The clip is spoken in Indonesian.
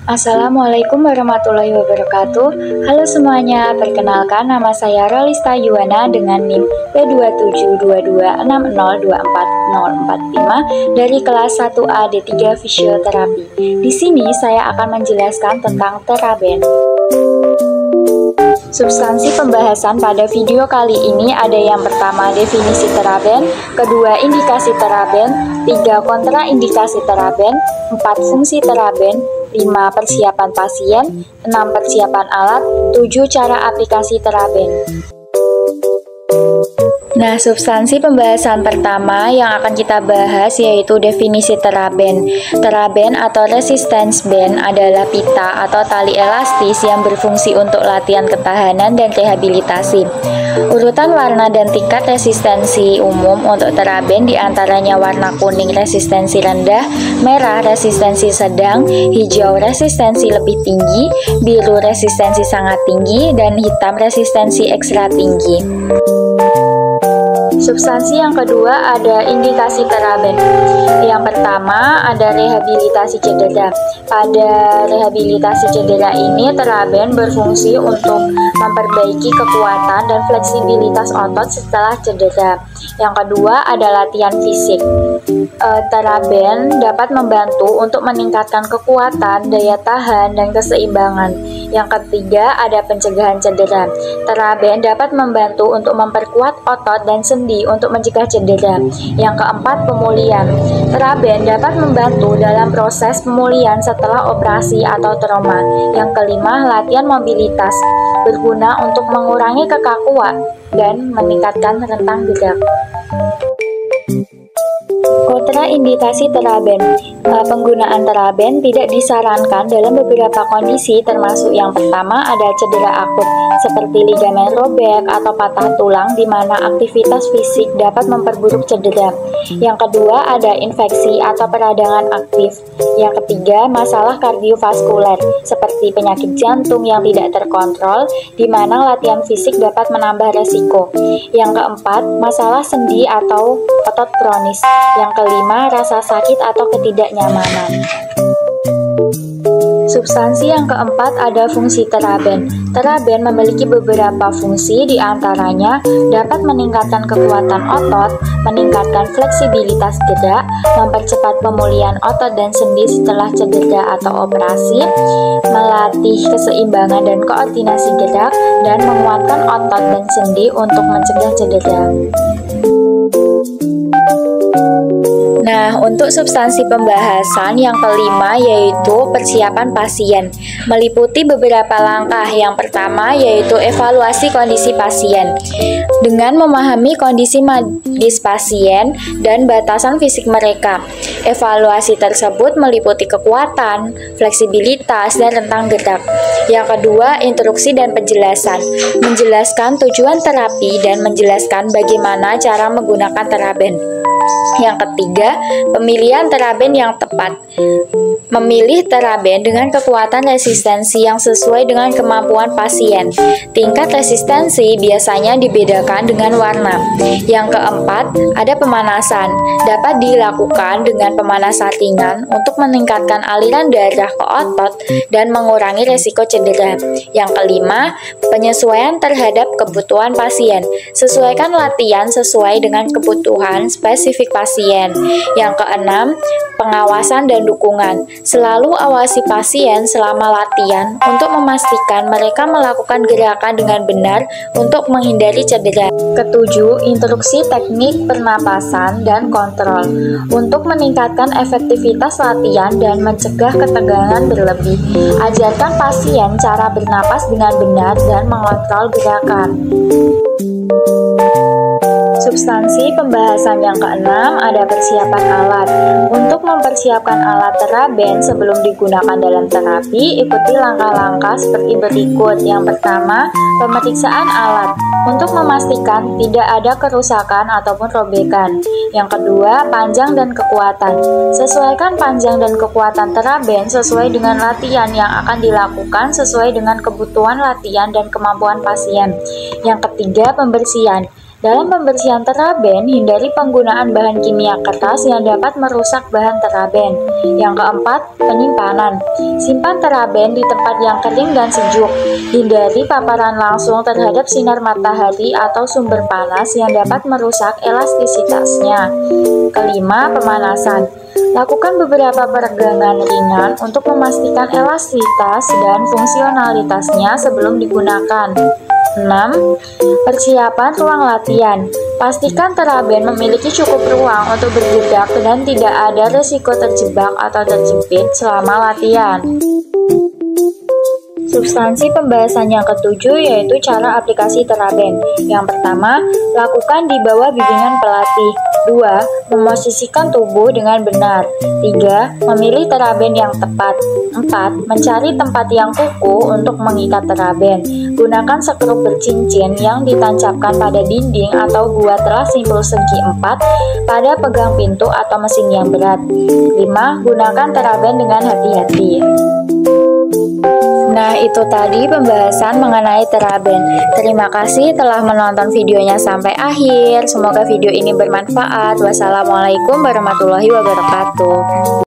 Assalamualaikum warahmatullahi wabarakatuh. Halo semuanya, perkenalkan nama saya Rolista Yuwana dengan NIM P2722602445 dari kelas 1A D3 Fisioterapi. Di sini saya akan menjelaskan tentang teraben. Substansi pembahasan pada video kali ini ada yang pertama definisi teraben, kedua indikasi teraben, 3 kontraindikasi teraben, 4 fungsi teraben, 5 persiapan pasien, 6 persiapan alat, 7 cara aplikasi teraben. Nah, substansi pembahasan pertama yang akan kita bahas yaitu definisi teraben. Teraben atau resistance band adalah pita atau tali elastis yang berfungsi untuk latihan ketahanan dan rehabilitasi. Urutan warna dan tingkat resistensi umum untuk teraben diantaranya warna kuning resistensi rendah, merah resistensi sedang, hijau resistensi lebih tinggi, biru resistensi sangat tinggi, dan hitam resistensi ekstra tinggi. Substansi yang kedua ada indikasi teraben. Yang pertama ada rehabilitasi cedera. Pada rehabilitasi cedera ini teraben berfungsi untuk memperbaiki kekuatan dan fleksibilitas otot setelah cedera. Yang kedua ada latihan fisik. Teraben dapat membantu untuk meningkatkan kekuatan, daya tahan, dan keseimbangan. Yang ketiga ada pencegahan cedera. Teraben dapat membantu untuk memperkuat otot dan sendi untuk mencegah cedera. Yang keempat pemulihan. Teraben dapat membantu dalam proses pemulihan setelah operasi atau trauma. Yang kelima latihan mobilitas. Berguna untuk mengurangi kekakuan dan meningkatkan rentang gerak. Kontraindikasi teraben. Penggunaan teraben tidak disarankan dalam beberapa kondisi, termasuk yang pertama ada cedera akut seperti ligamen robek atau patah tulang di mana aktivitas fisik dapat memperburuk cedera. Yang kedua ada infeksi atau peradangan aktif. Yang ketiga masalah kardiovaskuler seperti penyakit jantung yang tidak terkontrol di mana latihan fisik dapat menambah resiko. Yang keempat masalah sendi atau otot kronis. Yang kelima rasa sakit atau ketidaknyamanan. Substansi yang keempat ada fungsi teraben. Teraben memiliki beberapa fungsi, diantaranya dapat meningkatkan kekuatan otot, meningkatkan fleksibilitas gerak, mempercepat pemulihan otot dan sendi setelah cedera atau operasi, melatih keseimbangan dan koordinasi gerak, dan menguatkan otot dan sendi untuk mencegah cedera. Nah, untuk substansi pembahasan yang kelima yaitu persiapan pasien, meliputi beberapa langkah. Yang pertama yaitu evaluasi kondisi pasien. Dengan memahami kondisi medis pasien dan batasan fisik mereka, evaluasi tersebut meliputi kekuatan, fleksibilitas, dan rentang gerak. Yang kedua, instruksi dan penjelasan, menjelaskan tujuan terapi dan menjelaskan bagaimana cara menggunakan teraben. Yang ketiga, pemilihan teraben yang tepat. Memilih teraben dengan kekuatan resistensi yang sesuai dengan kemampuan pasien. Tingkat resistensi biasanya dibedakan dengan warna. Yang keempat, ada pemanasan. Dapat dilakukan dengan pemanasan ringan untuk meningkatkan aliran darah ke otot dan mengurangi resiko cedera. Yang kelima, penyesuaian terhadap kebutuhan pasien. Sesuaikan latihan sesuai dengan kebutuhan spesifik pasien. Yang keenam, pengawasan dan dukungan. Selalu awasi pasien selama latihan untuk memastikan mereka melakukan gerakan dengan benar untuk menghindari cedera. Ketujuh, instruksi teknik pernapasan dan kontrol untuk meningkatkan efektivitas latihan dan mencegah ketegangan berlebih. Ajarkan pasien cara bernapas dengan benar dan mengontrol gerakan. Substansi pembahasan yang keenam ada persiapan alat. Untuk mempersiapkan alat teraben sebelum digunakan dalam terapi, ikuti langkah-langkah seperti berikut. Yang pertama, pemeriksaan alat untuk memastikan tidak ada kerusakan ataupun robekan. Yang kedua, panjang dan kekuatan. Sesuaikan panjang dan kekuatan teraben sesuai dengan latihan yang akan dilakukan sesuai dengan kebutuhan latihan dan kemampuan pasien. Yang ketiga, pembersihan. Dalam pembersihan teraben, hindari penggunaan bahan kimia keras yang dapat merusak bahan teraben. Yang keempat, penyimpanan. Simpan teraben di tempat yang kering dan sejuk. Hindari paparan langsung terhadap sinar matahari atau sumber panas yang dapat merusak elastisitasnya. Kelima, pemanasan. Lakukan beberapa peregangan ringan untuk memastikan elastisitas dan fungsionalitasnya sebelum digunakan. 6. Persiapan ruang latihan. Pastikan teraben memiliki cukup ruang untuk bergerak dan tidak ada risiko terjebak atau terjepit selama latihan. Substansi pembahasan yang ketujuh yaitu cara aplikasi teraben. Yang pertama, lakukan di bawah bimbingan pelatih. 2. Memosisikan tubuh dengan benar. 3. Memilih teraben yang tepat. 4. Mencari tempat yang kukuh untuk mengikat teraben. Gunakan sekrup bercincin yang ditancapkan pada dinding atau buatlah simpul segi 4 pada pegang pintu atau mesin yang berat. 5. Gunakan teraben dengan hati-hati. Nah, itu tadi pembahasan mengenai teraben. Terima kasih telah menonton videonya sampai akhir. Semoga video ini bermanfaat. Wassalamualaikum warahmatullahi wabarakatuh.